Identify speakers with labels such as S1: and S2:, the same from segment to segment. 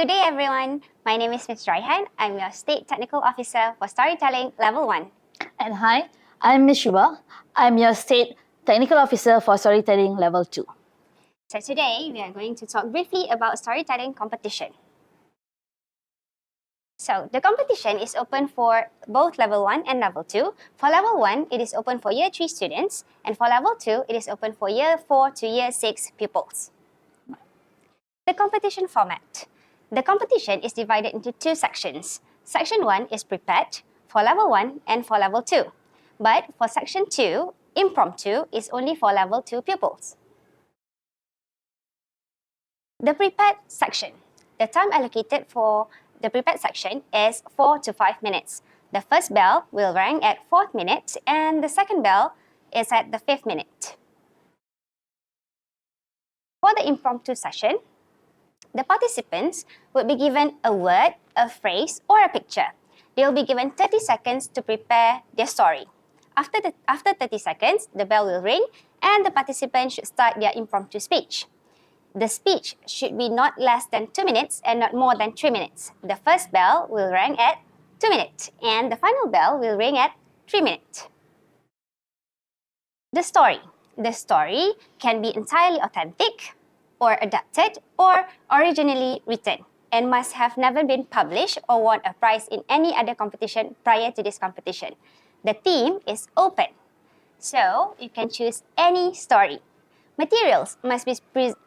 S1: Good day, everyone. My name is Ms. Raihan. I'm your State Technical Officer for Storytelling Level 1.
S2: And hi, I'm Ms. Shubha. I'm your State Technical Officer for Storytelling Level 2.
S1: So today, we are going to talk briefly about storytelling competition. So the competition is open for both Level 1 and Level 2. For Level 1, it is open for Year 3 students, and for Level 2, it is open for Year 4 to Year 6 pupils. The competition format. The competition is divided into two sections. Section 1 is prepared for Level 1 and for Level 2. But for Section 2, Impromptu is only for Level 2 pupils. The prepared section. The time allocated for the prepared section is 4 to 5 minutes. The first bell will ring at 4th minute and the second bell is at the 5th minute. For the impromptu session, the participants will be given a word, a phrase, or a picture. They will be given 30 seconds to prepare their story. After 30 seconds, the bell will ring and the participants should start their impromptu speech. The speech should be not less than 2 minutes and not more than 3 minutes. The first bell will ring at 2 minutes and the final bell will ring at 3 minutes. The story. The story can be entirely authentic or adapted or originally written and must have never been published or won a prize in any other competition prior to this competition. The theme is open, so you can choose any story. Materials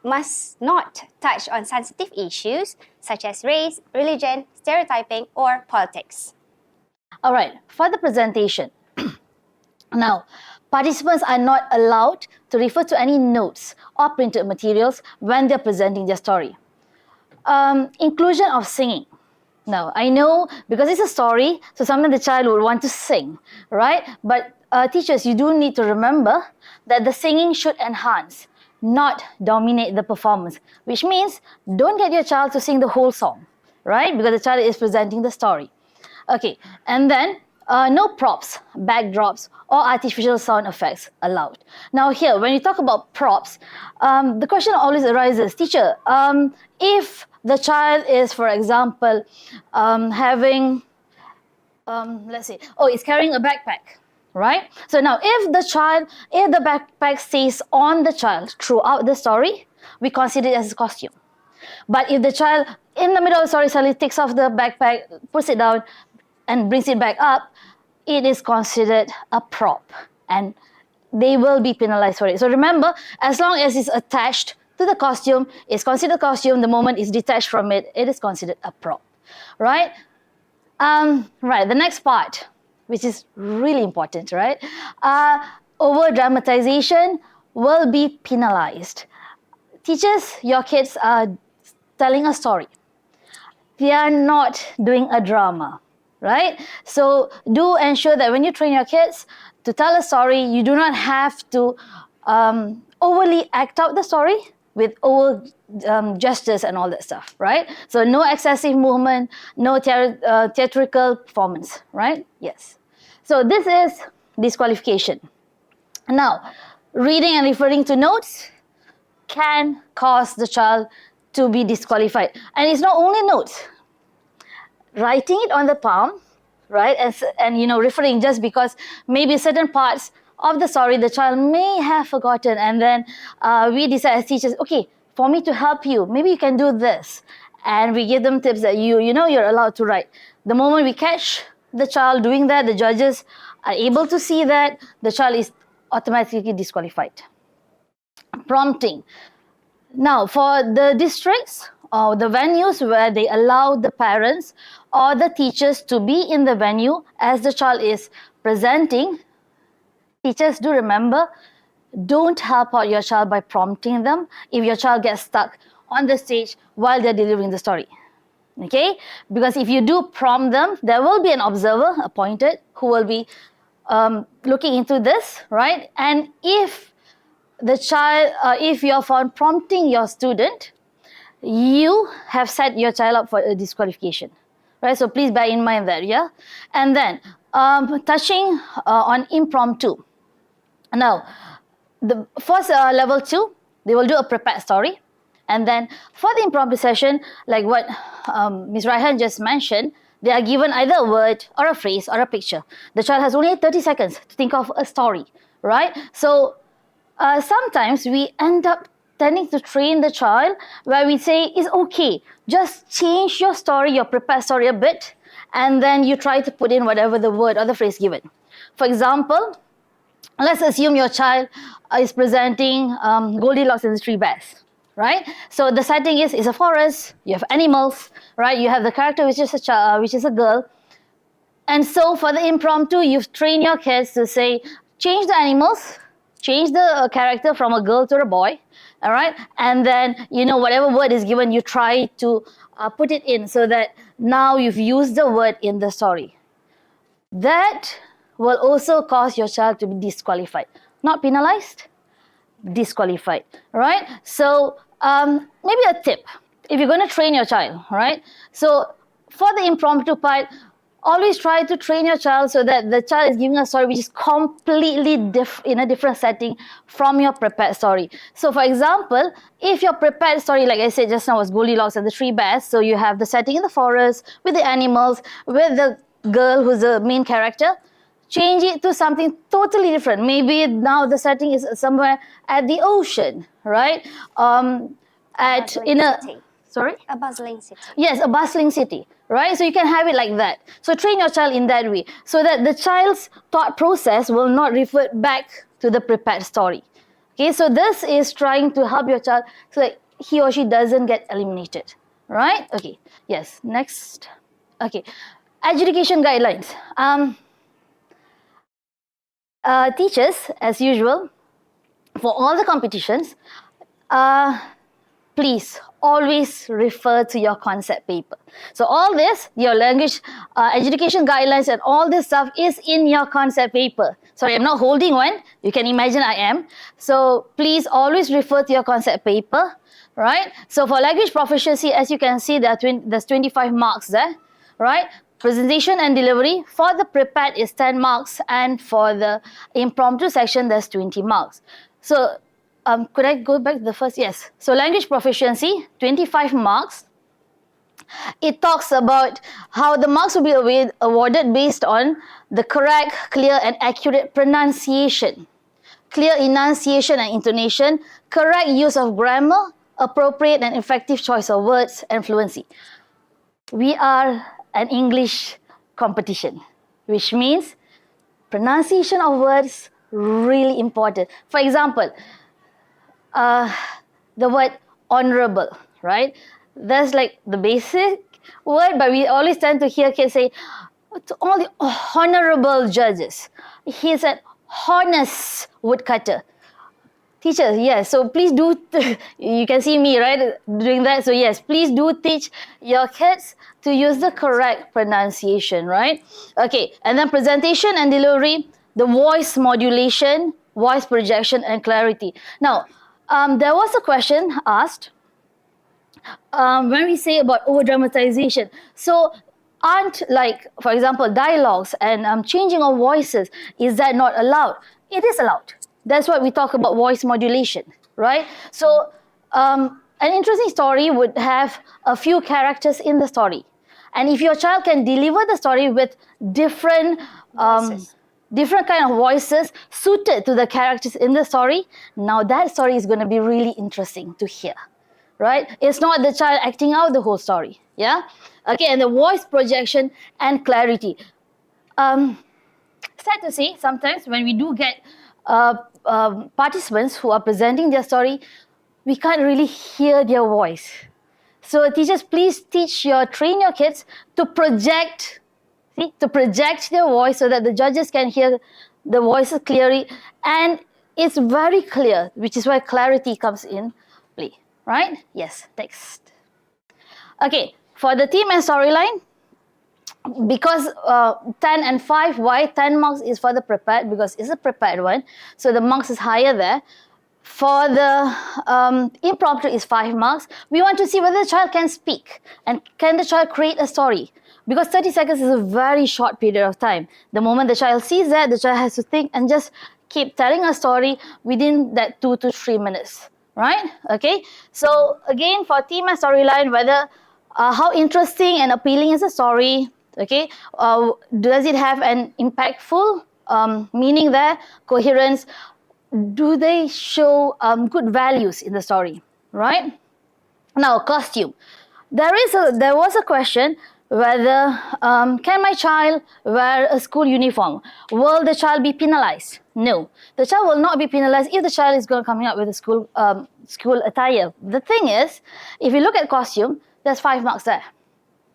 S1: must not touch on sensitive issues such as race, religion, stereotyping, or politics.
S2: All right, for the presentation. Now, participants are not allowed to refer to any notes or printed materials when they're presenting their story. Inclusion of singing. Now, I know because it's a story, so sometimes the child would want to sing, right? But teachers, you do need to remember that the singing should enhance, not dominate the performance, which means don't get your child to sing the whole song, right? Because the child is presenting the story. Okay, and then no props, backdrops, or artificial sound effects allowed. Now here, when you talk about props, the question always arises, teacher, if the child is, for example, having, let's say, is carrying a backpack, right? So now if the backpack stays on the child throughout the story, we consider it as a costume. But if the child, in the middle of the story, suddenly takes off the backpack, puts it down, and brings it back up, it is considered a prop and they will be penalized for it. So remember, as long as it's attached to the costume, it's considered a costume. The moment it's detached from it, it is considered a prop, right? Right, the next part, which is really important, right? Over-dramatization will be penalized. Teachers, your kids are telling a story. They are not doing a drama, right? So do ensure that when you train your kids to tell a story, you do not have to overly act out the story with over gestures and all that stuff, right? So no excessive movement, no theatrical performance, right? Yes. So this is disqualification. Now, reading and referring to notes can cause the child to be disqualified. And it's not only notes. Writing it on the palm, right, and referring just because maybe certain parts of the story the child may have forgotten, and then we decide as teachers, okay, for me to help you, maybe you can do this, and we give them tips that you're allowed to write. The moment we catch the child doing that, the judges are able to see that, the child is automatically disqualified. Prompting. Now, for the districts or the venues where they allow the parents or the teachers to be in the venue as the child is presenting, teachers, do remember, don't help out your child by prompting them if your child gets stuck on the stage while they're delivering the story. Okay? Because if you do prompt them, there will be an observer appointed who will be looking into this, right? And if the child, if you're found prompting your student, you have set your child up for a disqualification, right? So please bear in mind that, yeah? And then touching on impromptu. Now, the first level 2, they will do a prepared story. And then for the impromptu session, like what Ms. Raihan just mentioned, they are given either a word or a phrase or a picture. The child has only 30 seconds to think of a story, right? So sometimes we end up tending to train the child where we say, it's okay, just change your story, your prepared story a bit, and then you try to put in whatever the word or the phrase given. For example, let's assume your child is presenting Goldilocks and the Three Bears, right? So the setting is a forest, you have animals, right? You have the character which is a child, which is a girl. And so for the impromptu, you've trained your kids to say, change the animals, change the character from a girl to a boy, all right? And then, whatever word is given, you try to put it in so that now you've used the word in the story. That will also cause your child to be disqualified. Not penalized, disqualified, right? So maybe a tip, if you're going to train your child, right? So for the impromptu part, always try to train your child so that the child is giving a story which is completely in a different setting from your prepared story. So for example, if your prepared story, like I said just now, was Goldilocks and the Three Bears, so you have the setting in the forest with the animals, with the girl who's the main character, change it to something totally different. Maybe now the setting is somewhere at the ocean, right? Sorry?
S1: A bustling city.
S2: Yes, a bustling city, right? So you can have it like that. So train your child in that way so that the child's thought process will not revert back to the prepared story. Okay, so this is trying to help your child so that he or she doesn't get eliminated, right? Okay, yes, next. Okay, adjudication guidelines. Teachers, as usual, for all the competitions, please always refer to your concept paper. So all this, your language education guidelines and all this stuff is in your concept paper. Sorry, I'm not holding one. You can imagine I am. So please always refer to your concept paper, right? So for language proficiency, as you can see, there's 25 marks there, right? Presentation and delivery, for the prepared is 10 marks, and for the impromptu section, there's 20 marks. So could I go back to the first? Yes. So language proficiency, 25 marks. It talks about how the marks will be awarded based on the correct, clear and accurate pronunciation, clear enunciation and intonation, correct use of grammar, appropriate and effective choice of words, and fluency. We are an English competition, which means pronunciation of words really important. For example, the word honorable, right? That's like the basic word, but we always tend to hear kids say, to all the honorable judges, he's an honest woodcutter. Teachers, yes, so please do, you can see me, right, doing that. So yes, please do teach your kids to use the correct pronunciation, right? Okay, and then presentation and delivery, the voice modulation, voice projection and clarity. Now, there was a question asked when we say about over-dramatization. So aren't, like, for example, dialogues and changing of voices, is that not allowed? It is allowed. That's why we talk about voice modulation, right? So an interesting story would have a few characters in the story. And if your child can deliver the story with different kind of voices suited to the characters in the story, now that story is going to be really interesting to hear, right? It's not the child acting out the whole story, yeah? Okay, and the voice projection and clarity. Sad to say, sometimes when we do get participants who are presenting their story, we can't really hear their voice. So teachers, please train your kids to project their voice so that the judges can hear the voices clearly, and it's very clear, which is why clarity comes in play, right? Yes, next. Okay, for the theme and storyline, because 10 and 5, why 10 marks is for the prepared? Because it's a prepared one, so the marks is higher there. For the impromptu is 5 marks. We want to see whether the child can speak and can the child create a story. Because 30 seconds is a very short period of time. The moment the child sees that, the child has to think and just keep telling a story within that 2 to 3 minutes, right? Okay, so again for theme and storyline, whether how interesting and appealing is the story, okay, does it have an impactful meaning there, coherence, do they show good values in the story, right? Now, costume. There was a question whether can my child wear a school uniform? Will the child be penalized? No, the child will not be penalized if the child is going coming up with a school attire. The thing is, if you look at costume, there's 5 marks there,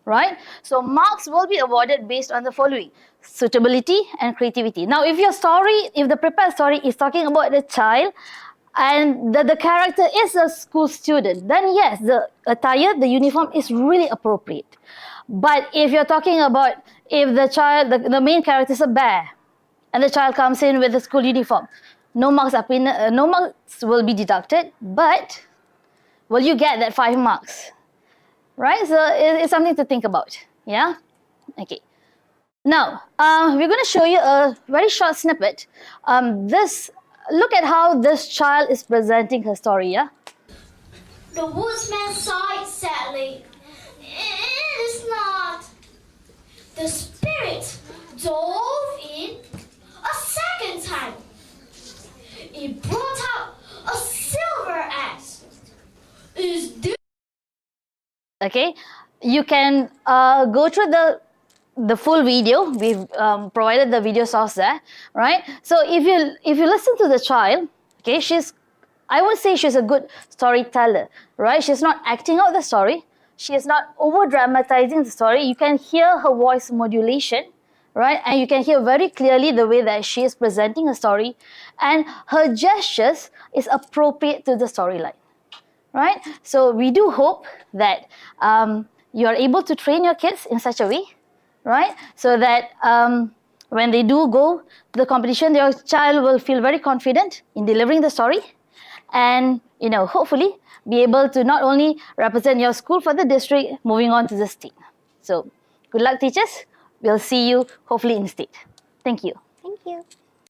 S2: right? So marks will be awarded based on the following: suitability and creativity. Now, if the prepared story is talking about the child and the character is a school student, then yes, the attire, the uniform is really appropriate. But if you're talking about if the child, the main character is a bear, and the child comes in with the school uniform, no marks will be deducted, but will you get that 5 marks? Right? So it's something to think about. Yeah? Okay. Now, we're going to show you a very short snippet. Look at how this child is presenting her story, yeah?
S3: The woodsman sighed sadly. It is not. The spirit dove in a second time. It brought out a silver axe. Is this?
S2: Okay, you can go through the full video. We've provided the video source there, right? So if you listen to the child, okay, I would say she's a good storyteller, right? She's not acting out the story. She is not over dramatizing the story. You can hear her voice modulation, right? And you can hear very clearly the way that she is presenting a story, and her gestures is appropriate to the storyline, right? So we do hope that you are able to train your kids in such a way, right? So that when they do go to the competition, your child will feel very confident in delivering the story, and hopefully be able to not only represent your school for the district, moving on to the state. So good luck, teachers. We'll see you hopefully in state. Thank you.
S1: Thank you.